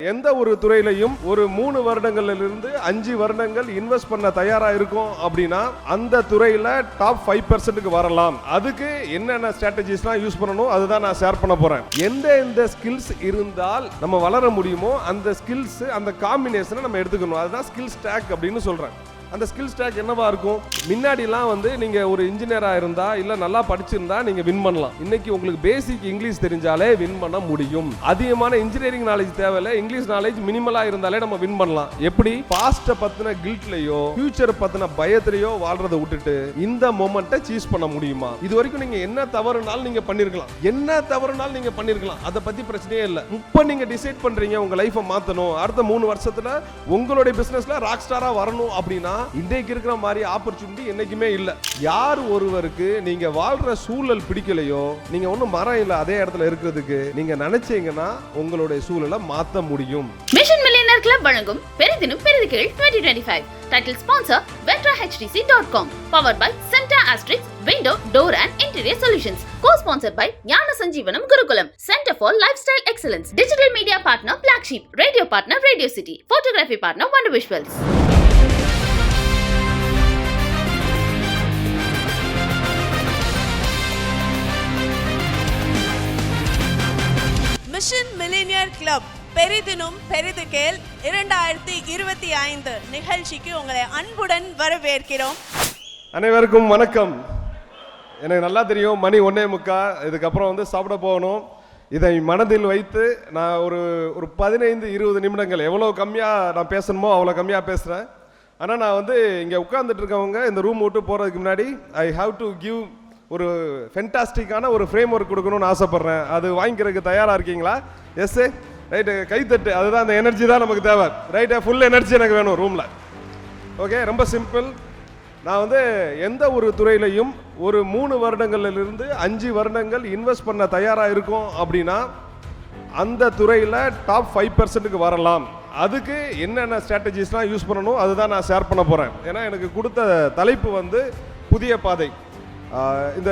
எந்த ஒரு துறையிலையும் ஒரு 3 வருடங்களிலிருந்து 5 வருடங்கள் இன்வெஸ்ட் பண்ண தயாரா இருக்கும் அப்படின்னா அந்த துறையில டாப் 5%க்கு வரலாம். அதுக்கு என்னென்ன ஸ்ட்ராட்டஜிஸ்லாம் யூஸ் பண்ணணும் அதுதான் நான் ஷேர் பண்ண போறேன். எந்த ஸ்கில்ஸ் இருந்தால் நம்ம வளர முடியுமோ அந்த ஸ்கில்ஸ் அந்த காம்பினேஷனை நம்ம எடுத்துக்கணும். அதுதான் ஸ்கில் ஸ்டாக் அப்படின்னு சொல்றேன். அந்த ஸ்கில் ஸ்டாக் என்னவா இருக்கும்? முன்னாடிலாம் வந்து நீங்க ஒரு இன்ஜினியரா இருந்தா இல்ல நல்லா படிச்சிருந்தா நீங்க வின் பண்ணலாம். இன்னைக்கு உங்களுக்கு பேசிக் இங்கிலீஷ் தெரிஞ்சாலே வின் பண்ண முடியும். அதிகமான இன்ஜினியரிங் நாலேஜ் தேவையில்ல, இங்கிலீஷ் நாலேஜ் மினிமலா இருந்தாலே நம்ம வின் பண்ணலாம். எப்படி? பாஸ்ட பத்தின கில்ட்லயோ ஃபியூச்சர் பத்தின பயத்திலயோ வாழ்றதை விட்டுட்டு இந்த மொமெண்ட்டை சீஸ் பண்ண முடியுமா? இது வரைக்கும் நீங்க என்ன தவறுனாலும் நீங்க பண்ணிருக்கலாம், அதை பத்தி பிரச்சனையே இல்ல. இப்ப நீங்க டிசைட் பண்றீங்க உங்க லைஃபை மாத்தணும், அடுத்த 3 வருஷத்துல உங்களுடைய பிசினஸ்ல ராக் ஸ்டாரா வரணும் அப்படின்னா இன்றைக்கு இருக்கிற மாதிரி ஆப்பர்ச்சுனிட்டி என்னைக்குமே இல்ல. யார் ஒருவருக்கு நீங்க வாழ்ற சூழல் பிடிக்கலையோ, நீங்க ஒண்ணும் மரம் இல்ல அதே இடத்துல இருக்கிறதுக்கு நீங்க நினைச்சீங்கன்னா உங்களுடைய சூழலை மாத்த முடியும். மிஷன் மில்லியனர் கிளப் வழங்கும் பெரிதினும் பெரிதுகீழ் 2025 title sponsor vetrahtc.com, powered by Centa Astrix Window, Door and Interior Solutions, co-sponsored by Jnana Sanjeevanam Gurukulam, Center for Lifestyle Excellence, digital media partner Black Sheep, radio partner Radio City, photography partner Wonder Visuals. Mission millionaire club பெரிதினும் பெரிதுகேள் 2025 நிகழ்ச்சிக்கு உங்களை அன்புடன் வரவேற்கிறோம். அனைவருக்கும் வணக்கம். எனக்கு நல்லா தெரியும் மணி 1:45, இதுக்கப்புறம் வந்து சாப்பிட போகணும். இதை மனதில் வைத்து நான் ஒரு 15-20 நிமிடங்கள் எவ்வளோ கம்மியாக நான் பேசணுமோ அவ்வளோ கம்மியாக பேசுகிறேன். ஆனால் நான் வந்து இங்கே உட்கார்ந்துட்டு இருக்கவங்க இந்த ரூம் விட்டு போகிறதுக்கு முன்னாடி ஐ ஹாவ் டு கிவ் ஒரு ஃபென்டாஸ்டிக்கான ஒரு ஃப்ரேம் ஒர்க் கொடுக்கணும்னு ஆசைப்பட்றேன். அது வாங்கிக்கிறதுக்கு தயாராக இருக்கீங்களா? எஸ் ரைட்டு, கைத்தட்டு. அதுதான் அந்த எனர்ஜி தான் நமக்கு தேவை. ரைட்டு, ஃபுல் எனர்ஜி எனக்கு வேணும் ரூமில். ஓகே, ரொம்ப சிம்பிள். நான் வந்து எந்த ஒரு துறையிலையும் ஒரு 3 வருடங்களிலிருந்து 5 வருடங்கள் இன்வெஸ்ட் பண்ண தயாராக இருக்கும் அப்படின்னா அந்த துறையில் டாப் 5%க்கு வரலாம். அதுக்கு என்னென்ன ஸ்ட்ராட்டஜிஸ்லாம் யூஸ் பண்ணணும் அதுதான் நான் ஷேர் பண்ண போகிறேன். ஏன்னா எனக்கு கொடுத்த தலைப்பு வந்து புதிய பாதை. இந்த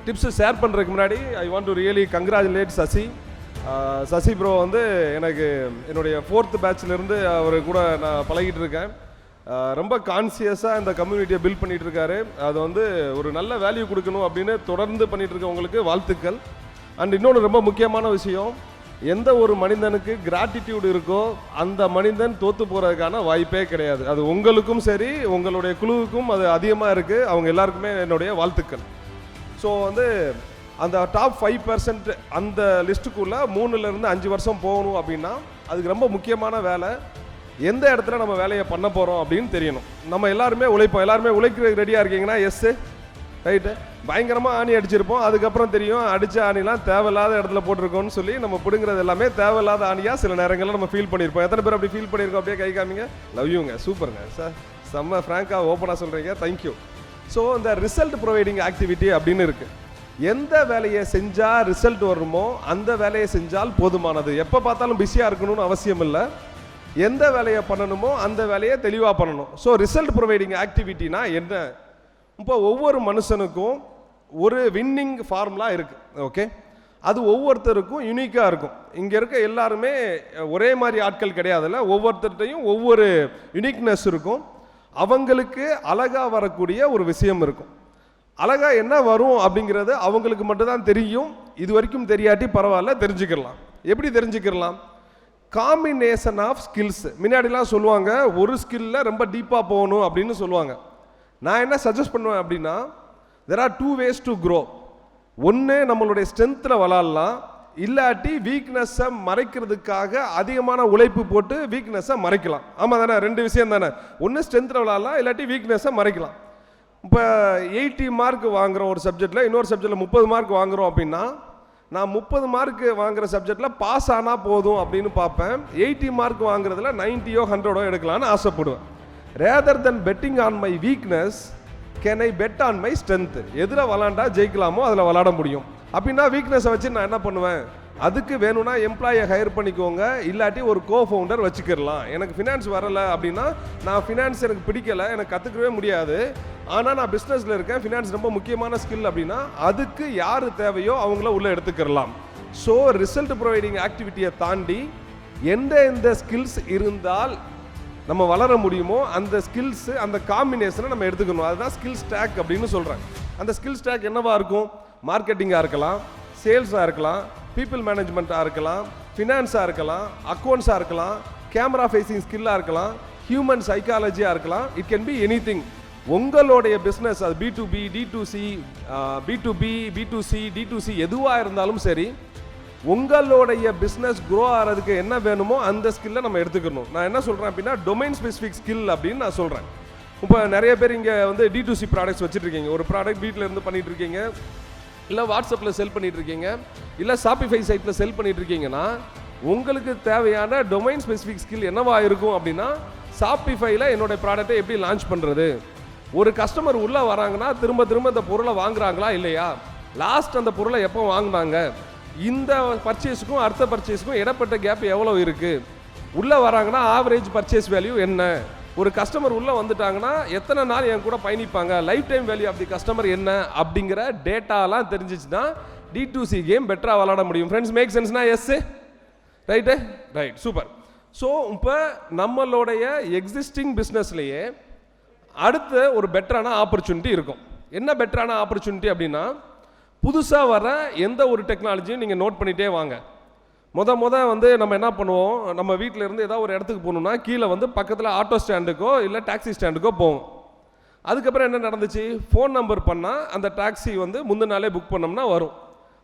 டிப்ஸ் ஷேர் பண்ணுறதுக்கு முன்னாடி I want to really congratulate Sasi bro. வந்து எனக்கு என்னுடைய 4th பேட்ச்லேருந்து அவர் கூட நான் பழகிட்டு இருக்கேன். ரொம்ப கான்சியஸாக இந்த கம்யூனிட்டியை பில்ட் பண்ணிகிட்டு இருக்காரு. அது வந்து ஒரு நல்ல வேல்யூ கொடுக்கணும் அப்படின்னு தொடர்ந்து பண்ணிகிட்டு இருக்கவங்களுக்கு வாழ்த்துக்கள். அண்ட் இன்னொன்று ரொம்ப முக்கியமான விஷயம், எந்த ஒரு மனிதனுக்கு கிராட்டிடியூட் இருக்கோ அந்த மனிதன் தோற்று போகிறதுக்கான வாய்ப்பே கிடையாது. அது உங்களுக்கும் சரி உங்களுடைய குழுவுக்கும் அது அதிகமாக இருக்குது. அவங்க எல்லாருக்குமே என்னுடைய வாழ்த்துக்கள். ஸோ வந்து அந்த டாப் 5% அந்த லிஸ்ட்டுக்குள்ளே 3லேருந்து 5 வருஷம் போகணும் அப்படின்னா அதுக்கு ரொம்ப முக்கியமான வேலை எந்த இடத்துல நம்ம வேலையை பண்ண போகிறோம் அப்படின்னு தெரியணும். நம்ம எல்லாருமே உழைப்போம். எல்லாருமே உழைக்கிறதுக்கு ரெடியாக இருக்கீங்கன்னா? S, right. பயங்கரமாக ஆணி அடிச்சிருப்போம். அதுக்கப்புறம் தெரியும் அடித்த ஆணிலாம் தேவையில்லாத இடத்துல போட்டிருக்கோம்னு சொல்லி நம்ம பிடுங்கிறது எல்லாமே தேவையில்லாத ஆணியாக சில நேரங்களில் நம்ம ஃபீல் பண்ணியிருப்போம். எத்தனை பேர் அப்படி ஃபீல் பண்ணியிருக்கோம்? அப்படியே கை காமிங்க. லவ் யூங்க, சூப்பருங்க சார், செம்ம ஃப்ராங்காக ஓப்பனாக சொல்கிறீங்க, தேங்க்யூ. ஸோ இந்த ரிசல்ட் ப்ரொவைடிங் ஆக்டிவிட்டி அப்படின்னு இருக்குது. எந்த வேலையை செஞ்சால் ரிசல்ட் வருமோ அந்த வேலையை செஞ்சால் போதுமானது. எப்போ பார்த்தாலும் பிஸியாக இருக்கணும்னு அவசியம் இல்லை. எந்த வேலையை பண்ணணுமோ அந்த வேலையை தெளிவாக பண்ணணும். ஸோ ரிசல்ட் ப்ரொவைடிங் ஆக்டிவிட்டினா என்ன? இப்போ ஒவ்வொரு மனுஷனுக்கும் ஒரு வின்னிங் ஃபார்முலா இருக்குது. ஓகே, அது ஒவ்வொருத்தருக்கும் யூனிக்காக இருக்கும். இங்கே இருக்க எல்லாருமே ஒரே மாதிரி ஆட்கள் கிடையாதுல்ல. ஒவ்வொருத்தர்கிட்டையும் ஒவ்வொரு யூனிக்னஸ் இருக்கும். அவங்களுக்கு அழகாக வரக்கூடிய ஒரு விஷயம் இருக்கும். அழகாக என்ன வரும் அப்படிங்கிறது அவங்களுக்கு மட்டும்தான் தெரியும். இது வரைக்கும் தெரியாட்டி பரவாயில்ல, தெரிஞ்சுக்கலாம். எப்படி தெரிஞ்சுக்கலாம்? Combination of skills. முன்னாடிலாம் சொல்லுவாங்க ஒரு ஸ்கில்ல ரொம்ப டீப்பாக போகணும் அப்படின்னு சொல்லுவாங்க. நான் என்ன சஜஸ்ட் பண்ணுவேன் அப்படின்னா, there are 2 ways to grow. ஒன்று நம்மளுடைய ஸ்ட்ரென்த்தில் வளரலாம், இல்லாட்டி வீக்னஸை மறைக்கிறதுக்காக அதிகமான உழைப்பு போட்டு வீக்னஸை மறைக்கலாம். ஆமாம் தானே? 2 விஷயம் தானே. ஒன்று ஸ்ட்ரென்த்தில் வளரலாம், இல்லாட்டி வீக்னஸை மறைக்கலாம். இப்போ 80 மார்க் வாங்குகிறோம் ஒரு சப்ஜெக்டில், இன்னொரு சப்ஜெக்டில் 30 மார்க் வாங்குகிறோம் அப்படின்னா நான் 30 மார்க் வாங்குகிற சப்ஜெக்டில் பாஸ் ஆனால் போதும் அப்படின்னு பார்ப்பேன். 80 மார்க் வாங்குறதுல 90யோ 100ஓ எடுக்கலான்னு ஆசைப்படுவேன். Rather than betting on my weakness can I bet on my strength. எதில் விளாண்டா ஜெயிக்கலாமோ அதில் விளாட முடியும். அப்படின்னா வீக்னஸை வச்சு நான் என்ன பண்ணுவேன்? அதுக்கு வேணும்னா எம்ப்ளாயை ஹையர் பண்ணிக்கோங்க, இல்லாட்டி ஒரு கோ ஃபவுண்டர் வச்சுக்கிடலாம். எனக்கு ஃபினான்ஸ் வரலை அப்படின்னா, நான் ஃபினான்ஸ் எனக்கு பிடிக்கலை, எனக்கு கற்றுக்கவே முடியாது, ஆனால் நான் பிஸ்னஸில் இருக்கேன், ஃபினான்ஸ் ரொம்ப முக்கியமான ஸ்கில் அப்படின்னா அதுக்கு யார் தேவையோ அவங்கள உள்ளே எடுத்துக்கிடலாம். ஸோ ரிசல்ட் ப்ரொவைடிங் ஆக்டிவிட்டியை தாண்டி எந்த ஸ்கில்ஸ் இருந்தால் நம்ம வளர முடியுமோ அந்த ஸ்கில்ஸ் அந்த காம்பினேஷனை நம்ம எடுத்துக்கணும். அதுதான் ஸ்கில் ஸ்டாக் அப்படின்னு சொல்கிறேன். அந்த ஸ்கில் ஸ்டாக் என்னவா இருக்கும்? மார்க்கெட்டிங்காக இருக்கலாம், சேல்ஸாக இருக்கலாம், பீப்புள் மேனேஜ்மெண்ட்டாக இருக்கலாம், ஃபினான்ஸாக இருக்கலாம், அக்கௌண்ட்ஸாக இருக்கலாம், கேமரா ஃபேஸிங் ஸ்கில்லாக இருக்கலாம், ஹியூமன் சைக்காலஜியாக இருக்கலாம். It can be anything. உங்களுடைய பிஸ்னஸ் அது B2B, D2C, B2B, B2C, D2C எதுவாக இருந்தாலும் சரி, உங்களுடைய பிஸ்னஸ் க்ரோ ஆகிறதுக்கு என்ன வேணுமோ அந்த ஸ்கில்லை நம்ம எடுத்துக்கணும். நான் என்ன சொல்கிறேன் அப்படின்னா டொமைன் ஸ்பெசிஃபிக் ஸ்கில் அப்படின்னு நான் சொல்கிறேன். இப்போ நிறைய பேர் இங்கே வந்து D2C ப்ராடக்ட்ஸ் வச்சுருக்கீங்க. ஒரு ப்ராடக்ட் வீட்டில் இருந்து பண்ணிகிட்டு இருக்கீங்க, இல்லை வாட்ஸ்அப்பில் செல் பண்ணிகிட்டு இருக்கீங்க, இல்லை ஷாப்பிஃபை சைட்டில் செல் பண்ணிகிட்டு இருக்கீங்கன்னா உங்களுக்கு தேவையான டொமைன் ஸ்பெசிஃபிக் ஸ்கில் என்னவா இருக்கும் அப்படின்னா ஷாப்பிஃபைல என்னோடய ப்ராடக்ட்டை எப்படி லான்ச் பண்ணுறது, ஒரு கஸ்டமர் உள்ளே வராங்கன்னா திரும்ப திரும்ப இந்த பொருளை வாங்குறாங்களா இல்லையா, லாஸ்ட் அந்த பொருளை எப்போ வாங்கினாங்க, இந்த பர்ச்சேஸுக்கும் அடுத்த பர்ச்சேஸுக்கும் இடப்பட்ட கேப் எவ்வளோ இருக்குது, உள்ளே வராங்கன்னா ஆவரேஜ் பர்ச்சேஸ் வேல்யூ என்ன, ஒரு கஸ்டமர் உள்ளே வந்துட்டாங்கன்னா எத்தனை நாள் என் கூட பயணிப்பாங்க, lifetime value of the customer என்ன அப்படிங்கிற டேட்டாலாம் தெரிஞ்சிச்சுன்னா D2C கேம் பெட்டராக விளாட முடியும். ஃப்ரெண்ட்ஸ், மேக் சென்ஸ்னா? Yes, right, right, super. So இப்போ நம்மளுடைய எக்ஸிஸ்டிங் பிஸ்னஸ்லேயே அடுத்த ஒரு பெட்டரான ஆப்பர்ச்சுனிட்டி இருக்கும். என்ன பெட்டரான ஆப்பர்ச்சுனிட்டி அப்படின்னா புதுசாக வர எந்த ஒரு டெக்னாலஜியும் நீங்கள் நோட் பண்ணிகிட்டே வாங்க. வந்து நம்ம என்ன பண்ணுவோம், நம்ம வீட்டில் இருந்து ஏதாவது ஒரு இடத்துக்கு போகணுன்னா கீழே வந்து பக்கத்தில் ஆட்டோ ஸ்டாண்டுக்கோ இல்லை டாக்ஸி ஸ்டாண்டுக்கோ போவோம். அதுக்கப்புறம் என்ன நடந்துச்சு, ஃபோன் நம்பர் பண்ணால் அந்த டாக்ஸி வந்து முந்தின நாளே புக் பண்ணோம்னா வரும்.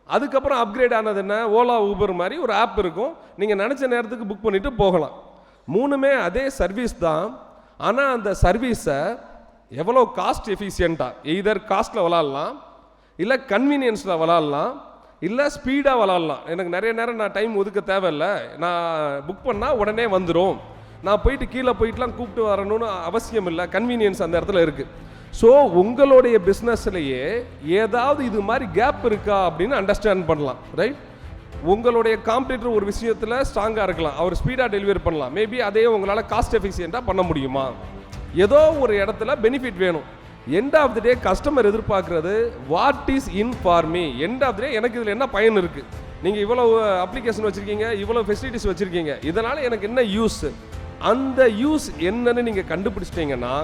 அதுக்கப்புறம் அப்கிரேட் ஆனது என்ன, ஓலா ஊபர் மாதிரி ஒரு ஆப் இருக்கும், நீங்கள் நினச்ச நேரத்துக்கு புக் பண்ணிவிட்டு போகலாம். மூணுமே அதே சர்வீஸ் தான். ஆனால் அந்த சர்வீஸை எவ்வளோ காஸ்ட் எஃபிஷியண்ட்டாக எய்தர் காஸ்ட்டில் விளாட்லாம், இல்லை கன்வீனியன்ஸில் விளாட்லாம், இல்லை ஸ்பீடாக விளாட்லாம். எனக்கு நிறைய நேரம் நான் டைம் ஒதுக்க தேவையில்லை, நான் புக் பண்ணால் உடனே வந்துடும், நான் போயிட்டு கீழே போயிட்டுலாம் கூப்பிட்டு வரணும்னு அவசியம் இல்லை, கன்வீனியன்ஸ் அந்த இடத்துல இருக்குது. ஸோ உங்களுடைய பிஸ்னஸ்லேயே ஏதாவது இது மாதிரி கேப் இருக்கா அப்படின்னு அண்டர்ஸ்டாண்ட் பண்ணலாம், ரைட்? உங்களுடைய காம்படிட்டர் ஒரு விஷயத்தில் ஸ்ட்ராங்காக இருக்கலாம், அவர் ஸ்பீடாக டெலிவரி பண்ணலாம், மேபி அதே உங்களால் காஸ்ட் எஃபிஷியண்ட்டாக பண்ண முடியுமா, ஏதோ ஒரு இடத்துல பெனிஃபிட் வேணும். End of the day customer எதிர்பார்க்குறது what is in for me, end of the day எனக்கு இதில் என்ன பயன் இருக்குது, நீங்கள் இவ்வளோ அப்ளிகேஷன் வச்சுருக்கீங்க, இவ்வளோ ஃபெசிலிட்டிஸ் வச்சுருக்கீங்க, இதனால் எனக்கு என்ன யூஸ், அந்த யூஸ் என்னன்னு நீங்கள் கண்டுபிடிச்சிட்டிங்கன்னா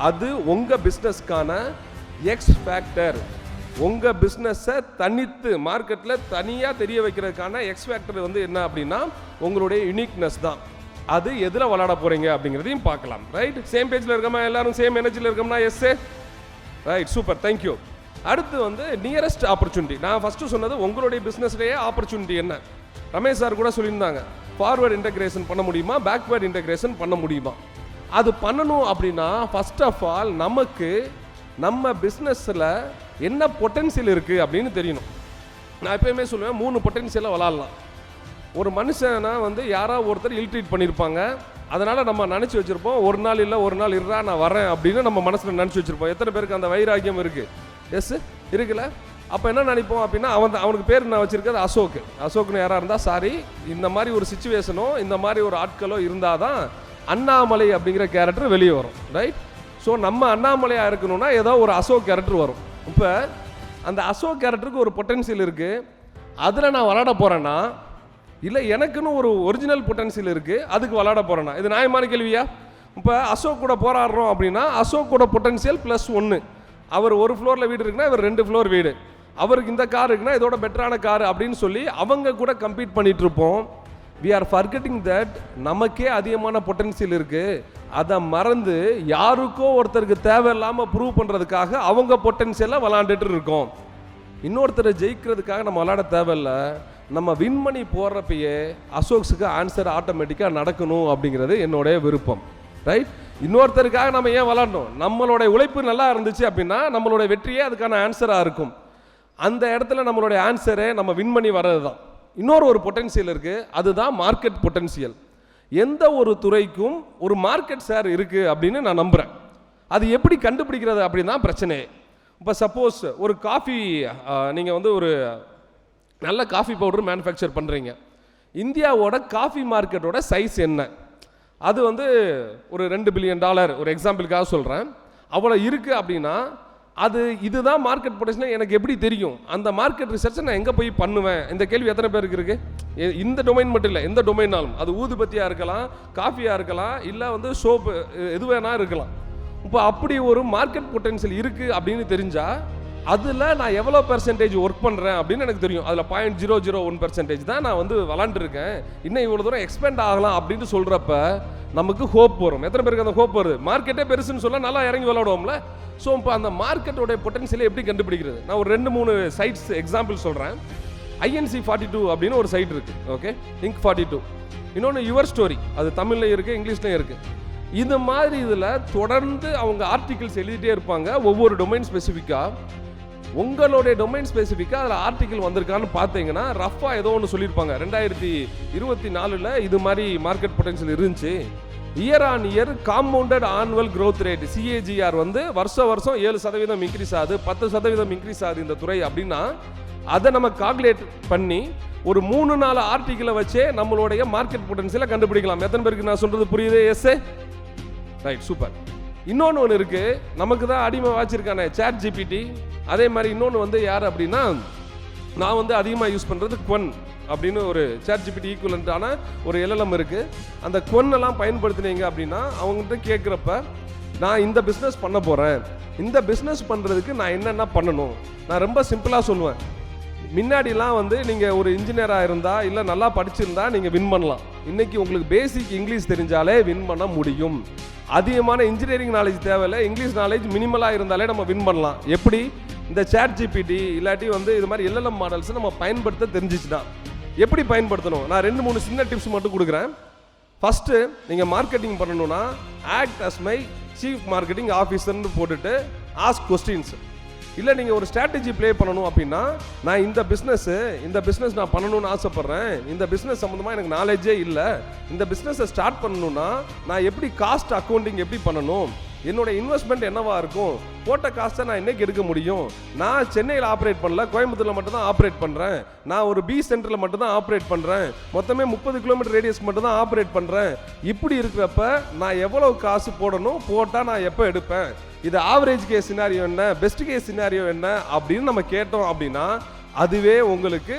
அது உங்கள் பிஸ்னஸ்க்கான எக்ஸ் ஃபேக்டர். உங்கள் பிஸ்னஸை தனித்து மார்க்கெட்டில் தனியாக தெரிய வைக்கிறதுக்கான எக்ஸ் ஃபேக்டர் வந்து என்ன அப்படின்னா உங்களுடைய யூனிக்னஸ் தான். அது எதில் விளாட போகிறீங்க அப்படிங்கிறதையும் பார்க்கலாம், ரைட்? சேம் பேஜில் இருக்கோமா, எல்லாரும் சேம் எனர்ஜியில் இருக்கோம்னா? Yes, right, super, thank you. அடுத்து வந்து நியரஸ்ட் ஆப்பர்ச்சுனிட்டி. நான் ஃபஸ்ட்டு சொன்னது உங்களுடைய பிஸ்னஸ்லேயே ஆப்பர்ச்சுனிட்டி என்ன. ரமேஷ் சார் கூட சொல்லியிருந்தாங்க, ஃபார்வர்ட் இன்டெகிரேஷன் பண்ண முடியுமா, பேக்வேர்ட் இன்டெகிரேஷன் பண்ண முடியுமா. அது பண்ணணும் அப்படின்னா ஃபர்ஸ்ட் ஆஃப் ஆல் நமக்கு நம்ம பிஸ்னஸில் என்ன பொட்டன்ஷியல் இருக்குது அப்படின்னு தெரியணும். நான் எப்பயுமே சொல்லுவேன் 3 பொட்டன்ஷியலை விளாட்லாம். ஒரு மனுஷனா வந்து யாராவது ஒருத்தர் இல்ட்ரீட் பண்ணியிருப்பாங்க, அதனால் நம்ம நினச்சி வச்சுருப்போம் ஒரு நாள் இல்லை ஒரு நாள் இருறா நான் வரேன் அப்படின்னு நம்ம மனசில் நினச்சி வச்சுருப்போம். எத்தனை பேருக்கு அந்த வைராக்கியம் இருக்குது? எஸ், இருக்குல்ல? அப்போ என்ன நினைப்போம் அப்படின்னா அவனுக்கு பேர் நான் வச்சுருக்கிறது அசோக்னு யாராக இருந்தால் சாரி, இந்த மாதிரி ஒரு சிச்சுவேஷனோ இந்த மாதிரி ஒரு ஆட்களோ இருந்தால் தான் அண்ணாமலை அப்படிங்கிற கேரக்டர் வெளியே வரும், ரைட்? ஸோ நம்ம அண்ணாமலையாக இருக்கணும்னா ஏதோ ஒரு அசோக் கேரக்டர் வரும். இப்போ அந்த அசோக் கேரக்டருக்கு ஒரு பொட்டன்ஷியல் இருக்குது, அதில் நான் விளாட போகிறேன்னா இல்லை எனக்குன்னு ஒரு ஒரிஜினல் பொட்டன்ஷியல் இருக்குது அதுக்கு விளாட போகிறேன்னா, இது நியாயமான கேள்வியா? இப்போ அசோக் கூட போராடுறோம் அப்படின்னா அசோக் கூட பொட்டன்ஷியல் +1, அவர் ஒரு ஃப்ளோரில் வீடு இருக்குன்னா இவர் 2 ஃப்ளோர் வீடு, அவருக்கு இந்த கார் இருக்குன்னா இதோட பெட்டரான கார் அப்படின்னு சொல்லி அவங்க கூட கம்பீட் பண்ணிட்டு இருப்போம். we are forgetting that நமக்கே அதிகமான பொட்டன்ஷியல் இருக்குது, அதை மறந்து யாருக்கோ ஒருத்தருக்கு தேவையில்லாமல் ப்ரூவ் பண்ணுறதுக்காக அவங்க பொட்டன்ஷியலாக விளாண்டுட்டு இருக்கோம். இன்னொருத்தரை ஜெயிக்கிறதுக்காக நம்ம விளாட தேவையில்லை, நம்ம வின் பண்ணி போடுறப்பயே அசோக்ஸுக்கு ஆன்சர் ஆட்டோமேட்டிக்காக நடக்கணும் அப்படிங்கிறது என்னுடைய விருப்பம், ரைட்? இன்னொருத்தருக்காக நம்ம ஏன் விளாடணும், நம்மளுடைய உழைப்பு நல்லா இருந்துச்சு அப்படின்னா நம்மளுடைய வெற்றியே அதுக்கான ஆன்சராக இருக்கும். அந்த இடத்துல நம்மளுடைய ஆன்சரே நம்ம வின் பண்ணி வர்றது தான். இன்னொரு ஒரு பொட்டன்ஷியல் இருக்குது, அதுதான் மார்க்கெட் பொட்டன்ஷியல். எந்த ஒரு துறைக்கும் ஒரு மார்க்கெட் ஷேர் இருக்குது அப்படின்னு நான் நம்புகிறேன். அது எப்படி கண்டுபிடிக்கிறது அப்படின்னு தான் பிரச்சனை. இப்போ சப்போஸ் ஒரு காஃபி நீங்கள் வந்து ஒரு நல்ல காஃபி பவுடர் மேனுஃபேக்சர் பண்ணுறீங்க, இந்தியாவோட காஃபி மார்க்கெட்டோட சைஸ் என்ன, அது வந்து ஒரு $2 பில்லியன், ஒரு எக்ஸாம்பிளுக்காக சொல்கிறேன், அவ்வளோ இருக்குது அப்படின்னா இதுதான் மார்க்கெட் பொட்டன்ஷியல் எனக்கு எப்படி தெரியும்? அந்த மார்க்கெட் ரிசர்ச்சை நான் எங்கே போய் பண்ணுவேன்? இந்த கேள்வி எத்தனை பேருக்கு இருக்கு? இந்த டொமைன் மட்டும் இல்லை, எந்த டொமைனாலும், அது ஊதுபத்தியாக இருக்கலாம், காஃபியாக இருக்கலாம், இல்லை வந்து சோப்பு, எது வேணா இருக்கலாம். இப்போ அப்படி ஒரு மார்க்கெட் பொட்டன்ஷியல் இருக்குது அப்படின்னு தெரிஞ்சால் அதில் நான் எவ்வளோ பெர்சன்டேஜ் ஒர்க் பண்ணுறேன் அப்படின்னு எனக்கு தெரியும். அதில் 0.001% தான் நான் வந்து விளாண்டுருக்கேன். இன்னும் இவ்வளோ தூரம் எக்ஸ்பெண்ட் ஆகலாம் அப்படின்னு சொல்கிறப்ப நமக்கு ஹோப் வரும். எத்தனை பேருக்கு அந்த ஹோப் வருது? மார்க்கெட்டே பெருசுன்னு சொல்ல நல்லா இறங்கி விளாடுவோம்ல. ஸோ இப்போ அந்த மார்க்கெட்டோடைய பொட்டன்ஷியலை எப்படி கண்டுபிடிக்கிறது? நான் ஒரு 2-3 சைட்ஸ் எக்ஸாம்பிள் சொல்கிறேன். INC42 அப்படின்னு ஒரு சைட் இருக்குது, ஓகே, Inc 42. இன்னொன்று யுவர் ஸ்டோரி, அது தமிழ்லையும் இருக்குது, இங்கிலீஷ்லையும் இருக்குது. இது மாதிரி இதில் தொடர்ந்து அவங்க ஆர்டிகிள்ஸ் எழுதிட்டே இருப்பாங்க, ஒவ்வொரு டொமைன் ஸ்பெசிஃபிக்காக. உங்களுடைய டொமைன் ஸ்பெசிஃபிக்காக அதில் ஆர்டிகிள் வந்திருக்கான்னு பார்த்தீங்கன்னா ரஃபாக ஏதோ ஒன்று சொல்லியிருப்பாங்க. 2024 இது மாதிரி மார்க்கெட் பொட்டன்ஷியல் இருந்துச்சு. Year on year compounded annual growth rate CAGR வந்து வருஷம் 7% இன்க்ரீஸ் ஆகுது, 10% இன்க்ரீஸ் ஆகுது இந்த துறை அப்படின்னா அதை நம்ம கால்குலேட் பண்ணி ஒரு 3-4 ஆர்டிகிளை வச்சே நம்மளுடைய மார்க்கெட் பொட்டன்ஷியலை கண்டுபிடிக்கலாம். எத்தனை பேருக்கு நான் சொல்றது புரியுது? Yes, right, super. இன்னொன்று ஒன்று இருக்கு, நமக்கு தான் அடிமை வாச்சிருக்கானே சாட் ஜிபிடி. அதே மாதிரி இன்னொன்று வந்து யார் அப்படின்னா, நான் வந்து அதிகமாக யூஸ் பண்ணுறது குவன் அப்படின்னு ஒரு சாட் ஜிபிடி ஈக்குவலண்டான ஒரு LLM இருக்கு. அந்த குவன் எல்லாம் பயன்படுத்தினீங்க அப்படின்னா அவங்ககிட்ட கேட்குறப்ப நான் இந்த பிஸ்னஸ் பண்ண போகிறேன், இந்த பிஸ்னஸ் பண்ணுறதுக்கு நான் என்னென்ன பண்ணணும், நான் ரொம்ப சிம்பிளாக சொல்லுவேன். முன்னாடிலாம் வந்து நீங்கள் ஒரு இன்ஜினியராக இருந்தால் இல்லை நல்லா படிச்சிருந்தா நீங்கள் வின் பண்ணலாம். இன்றைக்கி உங்களுக்கு பேசிக் இங்கிலீஷ் தெரிஞ்சாலே வின் பண்ண முடியும். அதிகமான இன்ஜினியரிங் நாலேஜ் தேவையில்லை, இங்கிலீஷ் நாலேஜ் மினிமலாக இருந்தாலே நம்ம வின் பண்ணலாம். எப்படி? இந்த சாட் ஜிபிடி இல்லாட்டி வந்து இது மாதிரி LLM மாடல்ஸ் நம்ம பயன்படுத்த தெரிஞ்சிச்சுன்னா எப்படி பயன்படுத்தணும்? நான் 2-3 சின்ன டிப்ஸ் மட்டும் கொடுக்குறேன். ஃபஸ்ட்டு, நீங்கள் மார்க்கெட்டிங் பண்ணணும்னா act as my chief marketing ஆஃபீஸர்னு போட்டுட்டு ஆஸ்க் கொஸ்டின்ஸ். இல்லை நீங்கள் ஒரு ஸ்ட்ராட்டஜி ப்ளே பண்ணணும் அப்படின்னா, நான் இந்த பிஸ்னஸ் நான் பண்ணணும்னு ஆசைப்பட்றேன், இந்த பிஸ்னஸ் சம்மந்தமாக எனக்கு நாலேஜே இல்லை, இந்த பிஸ்னஸை ஸ்டார்ட் பண்ணணும்னா நான் எப்படி காஸ்ட் அக்கௌண்டிங் எப்படி பண்ணணும், என்னோட இன்வெஸ்ட்மெண்ட் என்னவா இருக்கும், போட்ட காஸ்ட்டை நான் என்னைக்கு எடுக்க முடியும், நான் சென்னையில் ஆப்ரேட் பண்ணல, கோயம்புத்தூரில் மட்டும் தான் ஆப்ரேட் பண்ணுறேன், நான் ஒரு பி சென்டரில் மட்டும் தான் ஆப்ரேட் பண்ணுறேன், மொத்தமே 30 கிலோமீட்டர் ரேடியஸ்க்கு மட்டும் தான் ஆப்ரேட் பண்ணுறேன். இப்படி இருக்கிறப்ப நான் எவ்வளோ காசு போடணும், போட்டால் நான் எப்போ எடுப்பேன், இது ஆவரேஜ் கேஸ் சினாரியோ என்ன, பெஸ்ட் கேஸ் சினாரியோ என்ன அப்படின்னு நம்ம கேட்டோம் அப்படின்னா அதுவே உங்களுக்கு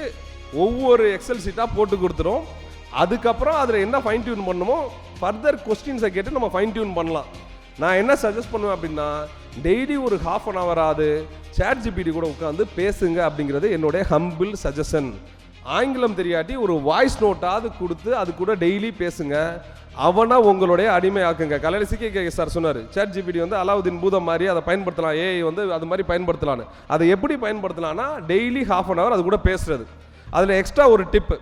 ஒவ்வொரு எக்ஸல் சீட்டாக போட்டு கொடுத்துரும். அதுக்கப்புறம் அதில் என்ன ஃபைன் டியூன் பண்ணணுமோ ஃபர்தர் கொஸ்டின்ஸை கேட்டு நம்ம ஃபைன் டியூன் பண்ணலாம். நான் என்ன சஜஸ்ட் பண்ணுவேன் அப்படின்னா, டெய்லி ஒரு ½ அன் ஹவராது சாட் ஜிபிடி கூட உட்காந்து பேசுங்க அப்படிங்கிறது என்னுடைய ஹம்பிள் சஜஷன். ஆங்கிலம் தெரியாட்டி ஒரு வாய்ஸ் நோட்டாவது கொடுத்து அது கூட டெய்லி பேசுங்க. அவனா உங்களுடைய அடிமையாக்குங்க. கலையில் CK சார் சொன்னார், சாட் ஜிபிடி வந்து அலாவுதீன் பூதம் மாதிரி அதை பயன்படுத்தலாம், ஏஐ வந்து அது மாதிரி பயன்படுத்தலான்னு. அதை எப்படி பயன்படுத்தலாம்னா டெய்லி ½ அன் ஹவர் அது கூட பேசுறது. அதில் எக்ஸ்ட்ரா ஒரு டிப்பு,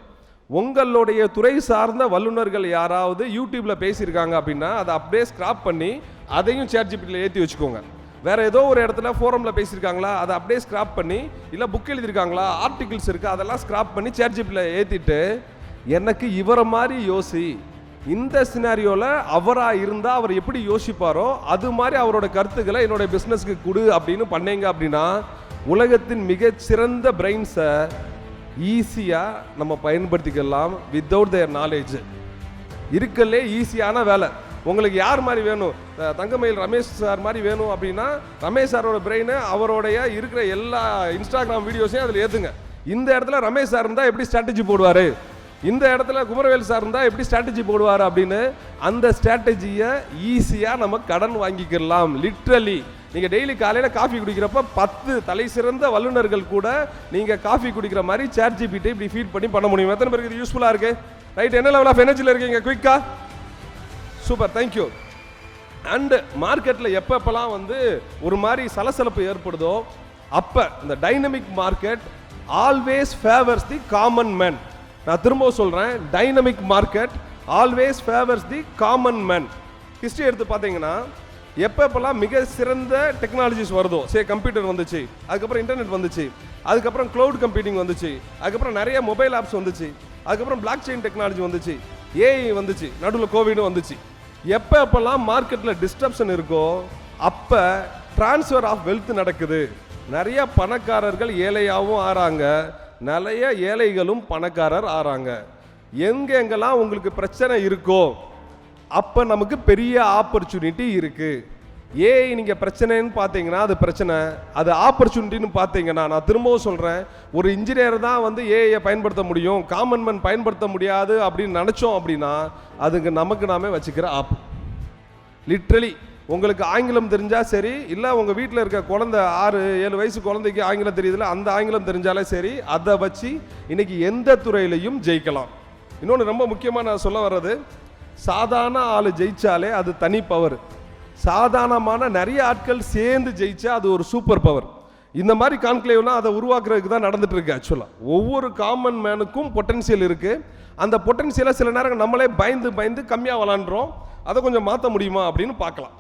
உங்களுடைய துறை சார்ந்த வல்லுநர்கள் யாராவது யூடியூப்பில் பேசியிருக்காங்க அப்படின்னா அதை அப்படியே ஸ்கிராப் பண்ணி அதையும் சாட் ஜிபிடியில் ஏற்றி வச்சுக்கோங்க. வேறு ஏதோ ஒரு இடத்துல ஃபோரமில் பேசியிருக்காங்களா அதை அப்படியே ஸ்கிராப் பண்ணி, இல்லை புக் எழுதியிருக்காங்களா, ஆர்டிகிள்ஸ் இருக்குது, அதெல்லாம் ஸ்கிராப் பண்ணி சாட் ஜிபிடியில் ஏற்றிட்டு எனக்கு இவரை மாதிரி யோசி, இந்த சினாரியோவில் அவராக இருந்தால் அவர் எப்படி யோசிப்பாரோ அது மாதிரி அவரோட கருத்துக்களை என்னோடய பிஸ்னஸ்க்கு கொடு அப்படின்னு பண்ணீங்க அப்படின்னா உலகத்தின் மிகச்சிறந்த பிரெயின்ஸை ஈஸியாக நம்ம பயன்படுத்திக்கலாம் வித்தவுட் தேர் நாலேஜ். இருக்கலே ஈஸியான வேலை. உங்களுக்கு யார் மாதிரி வேணும், தங்கமயில் ரமேஷ் சார் மாதிரி வேணும் அப்படின்னா ரமேஷ் சாரோட பிரெயினை அவருடைய இருக்கிற எல்லா இன்ஸ்டாகிராம் வீடியோஸையும் அதில் ஏற்றுங்க. இந்த இடத்துல ரமேஷ் சார் இருந்தால் எப்படி ஸ்ட்ராட்டஜி போடுவார், இந்த இடத்துல குமரவேல் சார் இருந்தால் எப்படி ஸ்ட்ராட்டஜி போடுவார் அப்படின்னு அந்த ஸ்ட்ராட்டஜியை ஈஸியாக நம்ம கடன் வாங்கிக்கலாம். லிட்ரலி நீங்கள் டெய்லி காலையில் காஃபி குடிக்கிறப்ப 10 தலை சிறந்த வல்லுநர்கள் கூட நீங்கள் காஃபி குடிக்கிற மாதிரி சாட் ஜிபிடி இப்படி ஃபீட் பண்ண முடியும். எத்தனை பேருக்கு இது யூஸ்ஃபுல்லாக இருக்குது? ரைட், என்ன லெவல் ஆஃப் எனர்ஜியில் இருக்கீங்க? குயிக்காக, சூப்பர், தேங்க்யூ. அண்ட் மார்க்கெட்டில் எப்பப்பெல்லாம் வந்து ஒரு மாதிரி சலசலப்பு ஏற்படுதோ அப்போ இந்த டைனமிக் மார்க்கெட் ஆல்வேஸ் ஃபேவர்ஸ் தி காமன் மேன். நான் திரும்ப சொல்கிறேன், டைனமிக் மார்க்கெட் ஆல்வேஸ் ஃபேவர்ஸ் தி காமன் மேன். ஹிஸ்ட்ரி எடுத்து பார்த்தீங்கன்னா எப்பப்பெல்லாம் மிக சிறந்த டெக்னாலஜிஸ் வருதோ, கம்ப்யூட்டர் வந்துச்சு, அதுக்கப்புறம் இன்டர்நெட் வந்துச்சு, அதுக்கப்புறம் க்ளவுட் கம்ப்யூட்டிங் வந்துச்சு, அதுக்கப்புறம் நிறைய மொபைல் ஆப்ஸ் வந்துச்சு, அதுக்கப்புறம் பிளாக் செயின் டெக்னாலஜி வந்துச்சு, ஏஐ வந்துச்சு, நடுவில் கோவிடும் வந்துச்சு. எப்பப்பெல்லாம் மார்க்கெட்டில் டிஸ்ட்ரப்ஷன் இருக்கோ அப்போ டிரான்ஸ்ஃபர் ஆஃப் வெல்த் நடக்குது. நிறைய பணக்காரர்கள் ஏழையாகவும் ஆறாங்க, நிறைய ஏழைகளும் பணக்காரர் ஆறாங்க. எங்கெங்கெல்லாம் உங்களுக்கு பிரச்சனை இருக்கோ அப்போ நமக்கு பெரிய ஆப்பர்ச்சுனிட்டி இருக்குது. ஏஐ நீங்கள் பிரச்சனைன்னு பார்த்தீங்கன்னா அது பிரச்சனை, அது ஆப்பர்ச்சுனிட்டின்னு பார்த்தீங்கன்னா, நான் திரும்பவும் சொல்கிறேன், ஒரு இன்ஜினியர் தான் வந்து ஏஐயை பயன்படுத்த முடியும், காமன் மேன் பயன்படுத்த முடியாது அப்படின்னு நினச்சோம் அப்படின்னா அதுக்கு நமக்கு நாமே வச்சுக்கிற ஆப். லிட்ரலி உங்களுக்கு ஆங்கிலம் தெரிஞ்சால் சரி, இல்லை உங்கள் வீட்டில் இருக்க குழந்தை 6-7 வயசு குழந்தைக்கு ஆங்கிலம் தெரியுதுல, அந்த ஆங்கிலம் தெரிஞ்சாலே சரி, அதை வச்சு இன்னைக்கு எந்த துறையிலையும் ஜெயிக்கலாம். இன்னொன்று ரொம்ப முக்கியமாக நான் சொல்ல வர்றது, சாதாரண ஆள் ஜெயிச்சாலே அது தனி பவர், சாதாரணமான நிறைய ஆட்கள் சேர்ந்து ஜெயிச்சா அது ஒரு சூப்பர் பவர். இந்த மாதிரி கான்க்ளேவ்லாம் அதை உருவாக்குறதுக்கு தான் நடந்துட்டு இருக்கு. ஆக்சுவலாக ஒவ்வொரு காமன் மேனுக்கும் பொட்டன்சியல் இருக்கு. அந்த பொட்டன்சியலை சில நேரம் நம்மளே பயந்து பயந்து கம்மியாக விளாண்டுறோம். அதை கொஞ்சம் மாற்ற முடியுமா அப்படின்னு பார்க்கலாம்.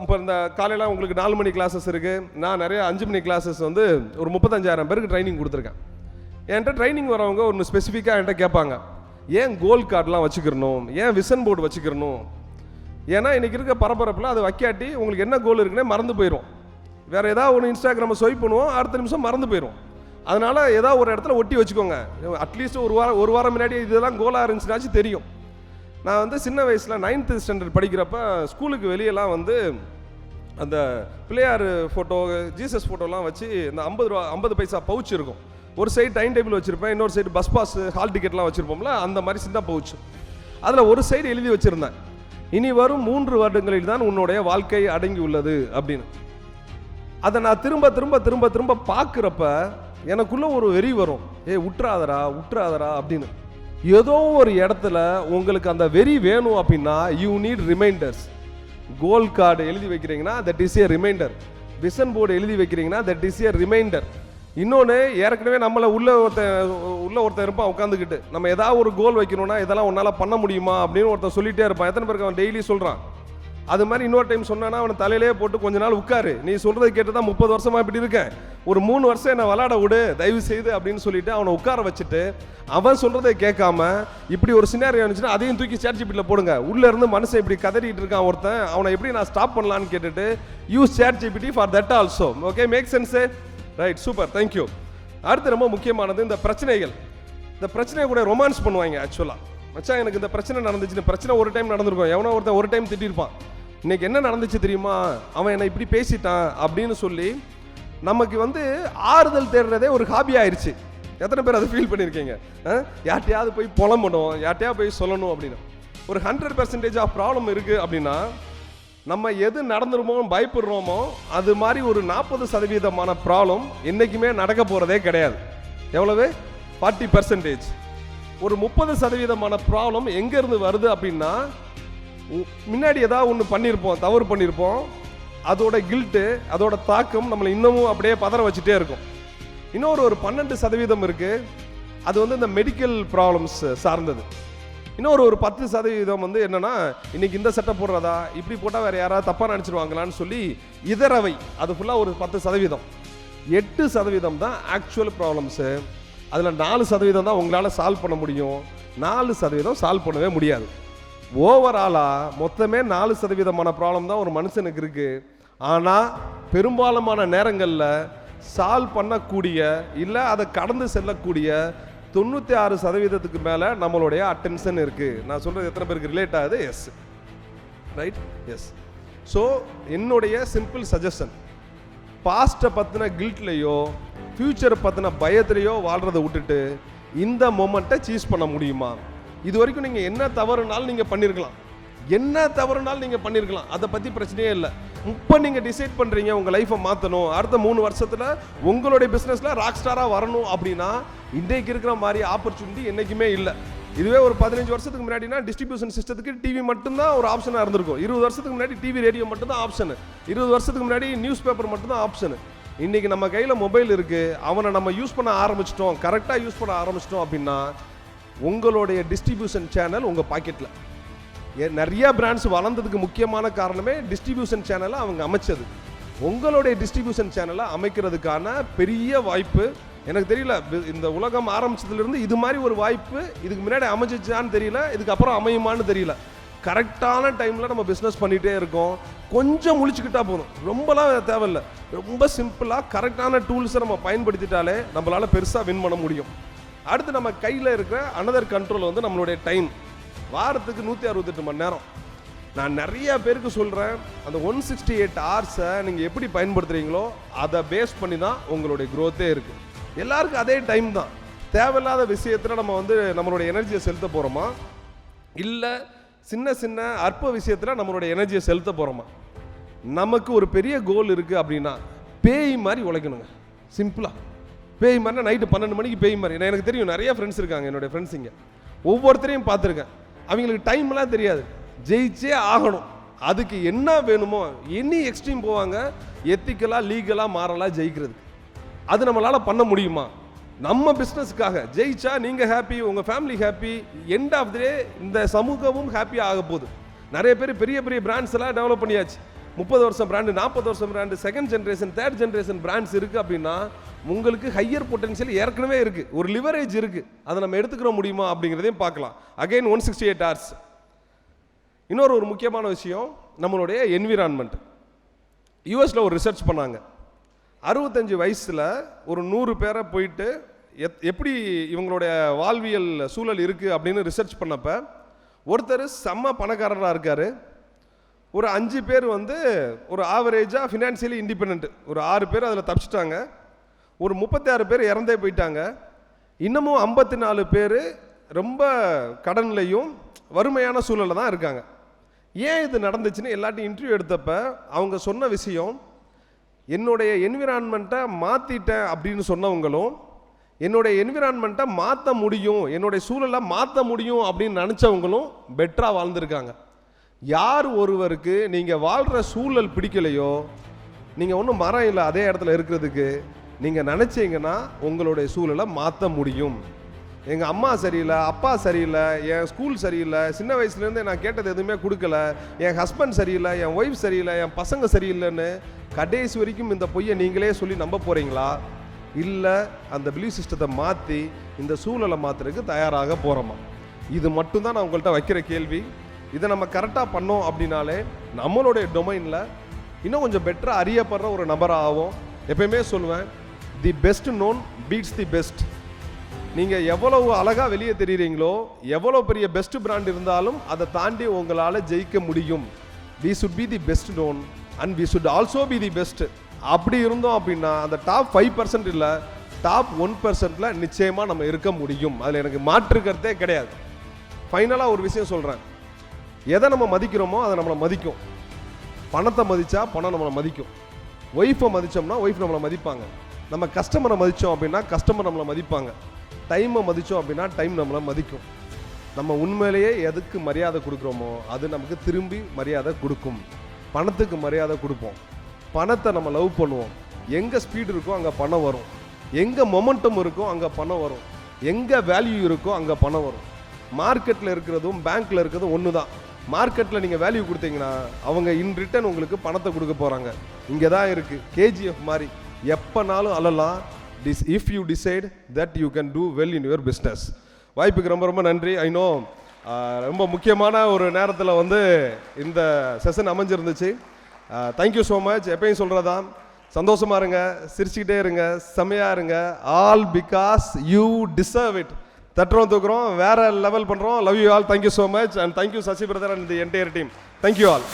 இப்போ இந்த காலையில் உங்களுக்கு 4 மணி கிளாஸஸ் இருக்குது, நான் நிறைய 5 மணி கிளாஸஸ் வந்து ஒரு 35,000 பேருக்கு ட்ரைனிங் கொடுத்துருக்கேன். என்கிட்ட ட்ரைனிங் வரவங்க ஒன்று ஸ்பெசிஃபிக்காக என்கிட்ட கேட்பாங்க, ஏன் கோல் கார்டெலாம் வச்சுக்கிறணும், ஏன் விஷன் போர்டு வச்சுக்கிறணும். ஏன்னா இன்றைக்கி இருக்க பரபரப்பில் அதை வைக்காட்டி உங்களுக்கு என்ன கோல் இருக்குன்னே மறந்து போயிடும். வேறு ஏதாவது ஒன்று இன்ஸ்டாகிராமை ஸ்வைப் பண்ணுவோம், அடுத்த நிமிஷம் மறந்து போயிடும். அதனால் ஏதாவது ஒரு இடத்துல ஒட்டி வச்சுக்கோங்க. அட்லீஸ்ட் ஒரு வாரம் முன்னாடி இதெல்லாம் கோலாக இருந்துச்சுனாச்சும் தெரியும். நான் வந்து சின்ன வயசில் 9th ஸ்டாண்டர்ட் படிக்கிறப்ப ஸ்கூலுக்கு வெளியெல்லாம் வந்து அந்த பிள்ளையார் ஃபோட்டோ, ஜீசஸ் ஃபோட்டோலாம் வச்சு இந்த 50 பைசா பவுச் இருக்கும். ஒரு சைடு டைம் டேபிள் வச்சுருப்பேன், இன்னொரு சைடு பஸ் பாஸ் ஹால் டிக்கெட்லாம் வச்சுருப்போம்ல, அந்த மாதிரி சின்ன பவுச். அதில் ஒரு சைடு எழுதி வச்சுருந்தேன், இனி வரும் 3 வருடங்களில் தான் உன்னுடைய வாழ்க்கை அடங்கி உள்ளது அப்படின்னு. அதை நான் திரும்ப திரும்ப திரும்ப திரும்ப பார்க்குறப்ப எனக்குள்ள ஒரு வெறி வரும், உற்றாதரா அப்படின்னு. ஏதோ ஒரு இடத்துல உங்களுக்கு அந்த வெறி வேணும் அப்படின்னா you need reminders. Goal card எழுதி வைக்கிறீங்கன்னா that is a reminder, vision board எழுதி வைக்கிறீங்கன்னா தட் இஸ் ஏ ரிமைண்டர். இன்னொன்று, ஏற்கனவே நம்மளை உள்ள ஒருத்தன் இருப்பான் உட்காந்துக்கிட்டு, நம்ம ஏதாவது ஒரு கோல் வைக்கணும்னா இதெல்லாம் உன்னால் பண்ண முடியுமா அப்படின்னு ஒருத்தன் சொல்லிகிட்டே இருப்பான். எத்தனை பேருக்கு அவன் டெய்லி சொல்கிறான். அது மாதிரி இன்னொரு டைம் சொன்னான்னா அவனை தலையிலே போட்டு கொஞ்ச நாள் உட்காரு, நீ சொல்கிறத கேட்டு தான் 30 வருஷமாக இப்படி இருக்கேன், ஒரு 3 வருஷம் என்னை விளாட விடு தயவு செய்து அப்படின்னு சொல்லிட்டு அவனை உட்கார வச்சுட்டு அவன் சொல்கிறத கேட்காம இப்படி ஒரு சினாரியோ இருந்துச்சுன்னா அதையும் தூக்கி ChatGPTல போடுங்க. உள்ளே இருந்து மனுஷன் இப்படி கதறிட்டு இருக்கான் ஒருத்தன், அவனை எப்படி நான் ஸ்டாப் பண்ணலான்னு கேட்டுட்டு use ChatGPT for that also. Okay, make sense? Right, super, thank you. அடுத்து ரொம்ப முக்கியமானது இந்த பிரச்சனைகள். இந்த பிரச்சனையை கூட ரொமான்ஸ் பண்ணுவாங்க. ஆக்சுவலாக மச்சான் எனக்கு இந்த பிரச்சனை நடந்துச்சுன்னு, பிரச்சனை ஒரு டைம் நடந்திருக்கும், எவனோ ஒருத்தன் ஒரு டைம் திட்டிருப்பான், இன்னைக்கு என்ன நடந்துச்சு தெரியுமா, அவன் என்னை இப்படி பேசிட்டான் அப்படின்னு சொல்லி நமக்கு வந்து ஆறுதல் தேடுறதே ஒரு ஹாபி ஆயிடுச்சு. எத்தனை பேர் அதை ஃபீல் பண்ணியிருக்கீங்க? யார்ட்டையாவது போய் புலம்பணும், யார்ட்டையாவது போய் சொல்லணும் அப்படின்னு. ஒரு 100% ஆஃப் ப்ராப்ளம் இருக்குது அப்படின்னா நம்ம எது நடந்துருமோ பயப்படுறோமோ அது மாதிரி ஒரு 40% ப்ராப்ளம் என்றைக்குமே நடக்க போகிறதே கிடையாது. எவ்வளவு? 40%. ஒரு 30% ப்ராப்ளம் எங்கேருந்து வருது அப்படின்னா, முன்னாடி ஏதாவது ஒன்று பண்ணியிருப்போம், தவறு பண்ணியிருப்போம், அதோட கில்ட்டு, அதோட தாக்கம் நம்மளை இன்னமும் அப்படியே பதற வச்சுட்டே இருக்கும். இன்னொரு 12% இருக்குது, அது வந்து இந்த மெடிக்கல் ப்ராப்ளம்ஸ் சார்ந்தது. இன்னொரு 10% வந்து என்னன்னா, இன்னைக்கு இந்த சட்டை போடுறதா, இப்படி போட்டால் வேற யாராவது தப்பாக நினச்சிருவாங்களான்னு சொல்லி இதரவை, அது ஃபுல்லாக ஒரு 10%. 8% தான் ஆக்சுவல் ப்ராப்ளம்ஸு. அதில் 4% தான் உங்களால் சால்வ் பண்ண முடியும், 4% சால்வ் பண்ணவே முடியாது. ஓவராலாக மொத்தமே 4% ப்ராப்ளம் தான் ஒரு மனுஷனுக்கு இருக்குது. ஆனால் பெரும்பாலான நேரங்களில் சால்வ் பண்ணக்கூடிய இல்லை அதை கடந்து செல்லக்கூடிய 96% மேலே நம்மளுடைய அட்டென்ஷன் இருக்குது. நான் சொல்கிறது எத்தனை பேருக்கு ரிலேட் ஆகுது? Yes, right, yes. ஸோ என்னுடைய சிம்பிள் சஜஷன், பாஸ்ட்டை பற்றின கில்ட்லேயோ ஃப்யூச்சரை பற்றின பயத்திலையோ வாழ்கிறத விட்டுட்டு இந்த மொமெண்ட்டை சீஸ் பண்ண முடியுமா? இது வரைக்கும் நீங்கள் என்ன தவறுனாலும் நீங்கள் பண்ணியிருக்கலாம், அதை பற்றி பிரச்சனையே இல்லை. இப்போ நீங்கள் டிசைட் பண்ணுறீங்க உங்கள் லைஃப்பை மாற்றணும், அடுத்த 3 வருஷத்தில் உங்களுடைய பிஸ்னஸில் ராக் ஸ்டாராக வரணும் அப்படின்னா இன்றைக்கு இருக்கிற மாதிரி ஆப்பர்ச்சுனிட்டி என்றைக்குமே இல்லை. இதுவே ஒரு 15 வருஷத்துக்கு முன்னாடினா டிஸ்ட்ரிபியூஷன் சிஸ்டத்துக்கு டிவி மட்டும்தான் ஒரு ஆப்ஷனாக இருந்திருக்கும். 20 வருஷத்துக்கு முன்னாடி டிவி ரேடியோ மட்டும்தான் ஆப்ஷனு, 20 வருஷத்துக்கு முன்னாடி நியூஸ் பேப்பர் மட்டும்தான் ஆப்ஷனு. இன்றைக்கி நம்ம கையில் மொபைல் இருக்குது, அவனை நம்ம யூஸ் பண்ண ஆரம்பிச்சிட்டோம், கரெக்டாக யூஸ் பண்ண ஆரம்பிச்சிட்டோம் அப்படின்னா உங்களுடைய டிஸ்ட்ரிபியூஷன் சேனல் உங்கள் பாக்கெட்டில். நிறைய பிராண்ட்ஸ் வளர்ந்ததுக்கு முக்கியமான காரணமே டிஸ்ட்ரிபியூஷன் சேனலை அவங்க அமைச்சது. உங்களுடைய டிஸ்ட்ரிபியூஷன் சேனலை அமைக்கிறதுக்கான பெரிய வாய்ப்பு எனக்கு தெரியல. இந்த உலகம் ஆரம்பிச்சதுலேருந்து இது மாதிரி ஒரு வாய்ப்பு இதுக்கு முன்னாடி அமைஞ்சிச்சான்னு தெரியல, இதுக்கப்புறம் அமையுமான்னு தெரியல. கரெக்டான டைமில் நம்ம பிஸ்னஸ் பண்ணிகிட்டே இருக்கோம். கொஞ்சம் முழிச்சுக்கிட்டா போதும், ரொம்பலாம் தேவையில்லை. ரொம்ப சிம்பிளாக கரெக்டான டூல்ஸை நம்ம பயன்படுத்திட்டாலே நம்மளால் பெருசாக வின் பண்ண முடியும். அடுத்து நம்ம கையில் இருக்கிற அனதர் கண்ட்ரோல் வந்து நம்மளுடைய டைம். வாரத்துக்கு 168 மணி நேரம். நான் நிறைய பேருக்கு சொல்கிறேன், அந்த 168 ஹார்ஸை நீங்கள் எப்படி பயன்படுத்துகிறீங்களோ அதை பேஸ் பண்ணி தான் உங்களுடைய க்ரோத்தே இருக்குது. எல்லாருக்கும் அதே டைம் தான். தேவையில்லாத விஷயத்தில் நம்ம வந்து நம்மளுடைய எனர்ஜியை செலுத்த போகிறோமா, இல்லை சின்ன சின்ன அற்ப விஷயத்தில் நம்மளுடைய எனர்ஜியை செலுத்த போகிறோமா? நமக்கு ஒரு பெரிய கோல் இருக்குது அப்படின்னா பேய் மாதிரி உழைக்கணுங்க. சிம்பிளாக பேய் மாதிரினா நைட்டு 12 மணிக்கு பேய் மாதிரி. எனக்கு தெரியும், நிறைய ஃப்ரெண்ட்ஸ் இருக்காங்க, என்னுடைய ஃப்ரெண்ட்ஸ் இங்கே. ஒவ்வொருத்தரையும் பார்த்துருக்கேன். அவங்களுக்கு டைம்லாம் தெரியாது, ஜெயிச்சே ஆகணும். அதுக்கு என்ன வேணுமோ எனி எக்ஸ்ட்ரீம் போவாங்க, எத்திக்கலாக லீகலாக மாறலாம் ஜெயிக்கிறதுக்கு. அது நம்மளால் பண்ண முடியுமா? நம்ம பிஸ்னஸ்க்காக ஜெயிச்சா நீங்கள் ஹாப்பி, உங்கள் family happy, end of the day இந்த சமூகமும் ஹாப்பியாக ஆக போகுது. நிறைய பேர் பெரிய பெரிய பிராண்ட்ஸ் எல்லாம் டெவலப் பண்ணியாச்சு. 30 வருஷம் பிராண்டு, 40 வருஷம் brand, second generation, third generation brands இருக்குது அப்படின்னா உங்களுக்கு ஹையர் பொட்டன்ஷியல் ஏற்கனவே இருக்குது, ஒரு லிவரேஜ் இருக்குது. அதை நம்ம எடுத்துக்கிற முடியுமா அப்படிங்கிறதையும் பார்க்கலாம். Again 168 hours. இன்னொரு முக்கியமான விஷயம், நம்மளுடைய என்விரான்மெண்ட். யூஎஸில் ஒரு ரிசர்ச் பண்ணாங்க. 65 வயசில் ஒரு 100 பேரை போயிட்டு எப்படி இவங்களுடைய வாழ்வியல் சூழல் இருக்குது அப்படின்னு ரிசர்ச் பண்ணப்போ, ஒருத்தர் செம்ம பணக்காரராக இருக்கார், ஒரு 5 பேர் வந்து ஒரு ஆவரேஜாக ஃபினான்ஷியலி இண்டிபெண்ட், ஒரு 6 பேர் அதில் தப்பிச்சிட்டாங்க, ஒரு 36 பேர் இறந்தே போயிட்டாங்க, இன்னமும் 54 பேர் ரொம்ப கடன்லையும் வறுமையான சூழலில் தான் இருக்காங்க. ஏன் இது நடந்துச்சுன்னு எல்லாத்தையும் இன்டர்வியூ எடுத்தப்ப அவங்க சொன்ன விஷயம், என்னுடைய என்விரான்மெண்ட்டை மாற்றிட்டேன் அப்படின்னு சொன்னவங்களும், என்னுடைய என்விரான்மெண்ட்டை மாற்ற முடியும், என்னுடைய சூழலை மாற்ற முடியும் அப்படின்னு நினச்சவங்களும் பெட்டராக வாழ்ந்துருக்காங்க. யார் ஒருவருக்கு நீங்கள் வாழ்கிற சூழல் பிடிக்கலையோ, நீங்கள் ஒன்றும் மரம் இல்லை அதே இடத்துல இருக்கிறதுக்கு, நீங்கள் நினச்சிங்கன்னா உங்களுடைய சூழலை மாற்ற முடியும். எங்கள் அம்மா சரியில்லை, அப்பா சரியில்லை, என் ஸ்கூல் சரியில்லை, சின்ன வயசுலேருந்து நான் கேட்டது எதுவுமே கொடுக்கல, என் ஹஸ்பண்ட் சரியில்லை, என் ஒய்ஃப் சரியில்லை, என் பசங்க சரியில்லைன்னு கடைசி வரைக்கும் இந்த பொய்யை நீங்களே சொல்லி நம்ப போகிறீங்களா? இல்லை அந்த பிலீஃப் சிஸ்டத்தை மாற்றி இந்த சூழலை மாற்றுறதுக்கு தயாராக போகிறோமா? இது மட்டும்தான் நான் உங்கள்கிட்ட வைக்கிற கேள்வி. இதை நம்ம கரெக்டாக பண்ணோம் அப்படின்னாலே நம்மளுடைய டொமைனில் இன்னும் கொஞ்சம் பெட்டராக அறியப்படுற ஒரு நபராக ஆகும். எப்பயுமே சொல்லுவேன், the best known beats the best. நீங்கள் எவ்வளவு அழகாக வெளியே தெரியுறீங்களோ, எவ்வளோ பெரிய பெஸ்ட் பிராண்ட் இருந்தாலும் அதை தாண்டி உங்களால் ஜெயிக்க முடியும். We should be the best known and we should also be the best. அப்படி இருந்தோம் அப்படின்னா அந்த டாப் 5% இல்லை, டாப் 1%ல நிச்சயமாக நம்ம இருக்க முடியும். அதில் எனக்கு மாற்றுக்கிறதே கிடையாது. ஃபைனலாக ஒரு விஷயம் சொல்கிறேன், எதை நம்ம மதிக்கிறோமோ அதை நம்மளை மதிக்கும். பணத்தை மதித்தா பணம் நம்மளை மதிக்கும். ஒய்ஃபை மதித்தோம்னா ஒய்ஃப் நம்மளை மதிப்பாங்க. நம்ம கஸ்டமரை மதித்தோம் அப்படின்னா கஸ்டமர் நம்மளை மதிப்பாங்க. டைமை மதித்தோம் அப்படின்னா டைம் நம்மளை மதிக்கும். நம்ம உண்மையிலேயே எதுக்கு மரியாதை கொடுக்குறோமோ அது நமக்கு திரும்பி மரியாதை கொடுக்கும். பணத்துக்கு மரியாதை கொடுப்போம், பணத்தை நம்ம லவ் பண்ணுவோம். எங்கே ஸ்பீடு இருக்கோ அங்கே பணம் வரும், எங்கே மொமெண்டம் இருக்கோ அங்கே பணம் வரும், எங்கே வேல்யூ இருக்கோ அங்கே பணம் வரும். மார்க்கெட்டில் இருக்கிறதும் பேங்க்கில் இருக்கிறதும் ஒன்று தான். மார்க்கெட்டில் நீங்கள் வேல்யூ கொடுத்தீங்கன்னா அவங்க இன் ரிட்டர்ன் உங்களுக்கு பணத்தை கொடுக்க போகிறாங்க. இங்கே தான் இருக்குது KGF மாதிரி, எப்போனாலும் அழலாம். If you decide that you can do well in your business. வாய்ப்புக்கு ரொம்ப ரொம்ப நன்றி. ஐ நோ ரொம்ப முக்கியமான ஒரு நேரத்தில் வந்து இந்த செஷன் அமைஞ்சிருந்துச்சு. Thank you so much. எப்பயும் சொல்கிறதா, சந்தோஷமாக இருங்க, சிரிச்சுக்கிட்டே இருங்க, செம்மையாக இருங்க. All because you deserve it. தட்டுறோம், தூக்குறோம், வேற லெவல் பண்ணுறோம். Love you all. Thank you so much and thank you Sasi brother and the entire team. Thank you all.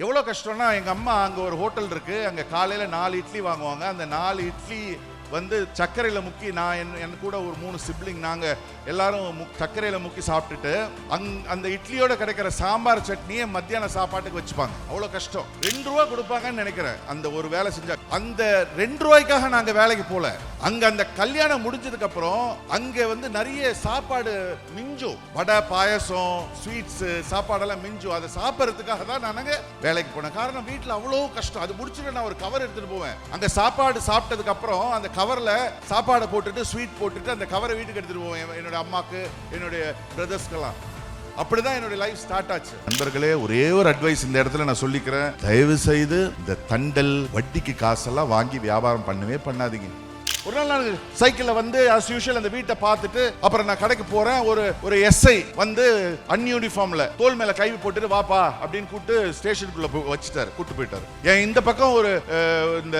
எவ்வளோ கஷ்டம்னா, எங்கள் அம்மா அங்கே ஒரு ஹோட்டல் இருக்குது, அங்கே காலையில் 4 இட்லி வாங்குவாங்க. அந்த 4 இட்லி வந்து சர்க்கரையில் முக்கி, நான் என் கூட ஒரு 3 சிப்ளிங், நாங்கள் எல்லாரும் சர்க்கரையில் முக்கி சாப்பிட்டுட்டு அந்த இட்லியோட கிடைக்கிற சாம்பார் சட்னியை மத்தியான சாப்பாட்டுக்கு வச்சுப்பாங்க. அவ்வளோ கஷ்டம். 2 ரூபா கொடுப்பாங்கன்னு நினைக்கிறேன் அந்த ஒரு வேலை செஞ்சா. அந்த 2 ரூபாய்க்காக நாங்கள் வேலைக்கு போகல. அங்கே அந்த கல்யாணம் முடிஞ்சதுக்கு அப்புறம் அங்கே வந்து நிறைய சாப்பாடு மிஞ்சும், வடை, பாயசம், ஸ்வீட்ஸு, சாப்பாடெல்லாம் மிஞ்சும். அதை சாப்பிட்றதுக்காக தான் நாங்கள் வேலைக்கு போனேன். காரணம், வீட்டில் அவ்வளோ கஷ்டம். அது முடிச்சுட்டு நான் ஒரு கவர் எடுத்துகிட்டு போவேன். அங்கே சாப்பாடு சாப்பிட்டதுக்கு அப்புறம் அந்த கவரில் சாப்பாடை போட்டுட்டு ஸ்வீட் போட்டுட்டு அந்த கவரை வீட்டுக்கு எடுத்துகிட்டு போவேன், என்னோட அம்மாக்கு, என்னுடைய பிரதர்ஸ்க்கெல்லாம். அப்படிதான் என்னுடைய லைஃப் ஸ்டார்ட் ஆச்சு. நண்பர்களே, ஒரே ஒரு அட்வைஸ் இந்த இடத்துல நான் சொல்லிக்கிறேன். தயவு செய்து இந்த தண்டல், வட்டிக்கு காசெல்லாம் வாங்கி வியாபாரம் பண்ணவே பண்ணாதீங்க. ஒரு நாள் நான் சைக்கிளில் வந்து as usual அந்த வீட்டை பார்த்துட்டு அப்புறம் நான் கடைக்கு போறேன். ஒரு எஸ்ஐ வந்து அன்யூனிஃபார்ம்ல தோல் மேல கை போட்டுட்டு வாப்பா அப்படின்னு கூப்பிட்டு ஸ்டேஷனுக்குள்ள வச்சுட்டாரு, கூட்டு போயிட்டாரு. ஏன் இந்த பக்கம் ஒரு இந்த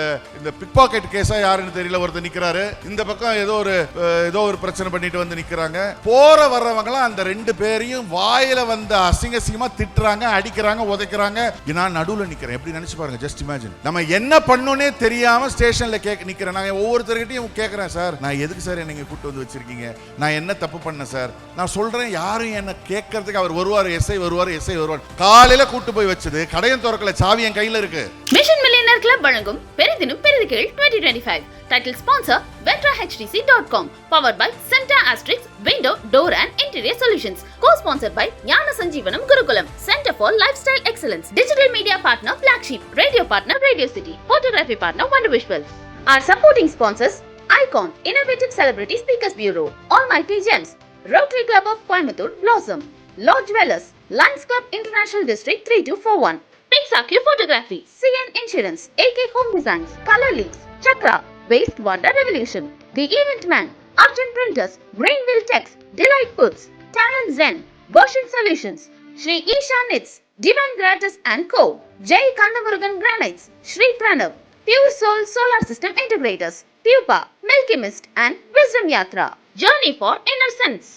பிக் பாக்கெட் கேஸா யாருன்னு தெரியல ஒருத்தர் நிக்கிறாரு, இந்த பக்கம் ஏதோ ஒரு பிரச்சனை பண்ணிட்டு வந்து நிக்கிறாங்க. போற வர்றவங்களாம் அந்த ரெண்டு பேரையும் வாயில வந்து அசிங்கமா திட்டுறாங்க, அடிக்கிறாங்க, உதைக்கிறாங்க. நான் நடுவுல நிக்கிறேன். எப்படி நினைச்சு பாருங்க, ஜஸ்ட் இமேஜின். நம்ம என்ன பண்ணோனே தெரியாம ஸ்டேஷன்ல நிக்கிறேன். நான் ஒவ்வொருத்தர்கிட்டையும் கேட்கிறேன், சார் நான் எதுக்கு சார் என்னை கூட்டு வந்து வச்சிருக்கீங்க, நான் என்ன தப்பு பண்ணேன் சார், நான் சொல்றேன். யாரும் என்ன கேட்கறதுக்கு அவர் வருவார், எஸ்ஐ வருவார். காலையில கூட்டு போய் வச்சது கடையும் திறக்கல, சாவி என் கையில இருக்கு. மிஷன் மில்லியனர் கிளப் வழங்கும் பெரிதினும் பெரிதுகேள் 2025. Title sponsor VetraHDC.com. Powered by Centa Astrix Window, Door and Interior Solutions. Co-sponsored by Jnana Sanjeevanam Gurukulam. Center for Lifestyle Excellence. Digital media partner Black Sheep. Radio partner Radio City. Photography partner Wonder Visuals. Our supporting sponsors Icon Innovative Celebrity Speakers Bureau. Almighty Gems. Rotary Club of Coimbatore Blossom. Lodge Dwellers. Lions Club International District 3241. Pixarq Photography. CN Insurance. AK Home Designs. Color Leaves. Chakra. Wastewater Revolution. The Event Man. Argent Printers. Greenville Text. Delight Foods. Talent Zen. Boshin Solutions. Sri Isha Knits. Divine Gratis and Co. J. Kandamurugan Granites. Sri Pranav. Pure Soul Solar System Integrators. Pupa. Milky Mist and Wisdom Yatra. Journey for Inner Sense.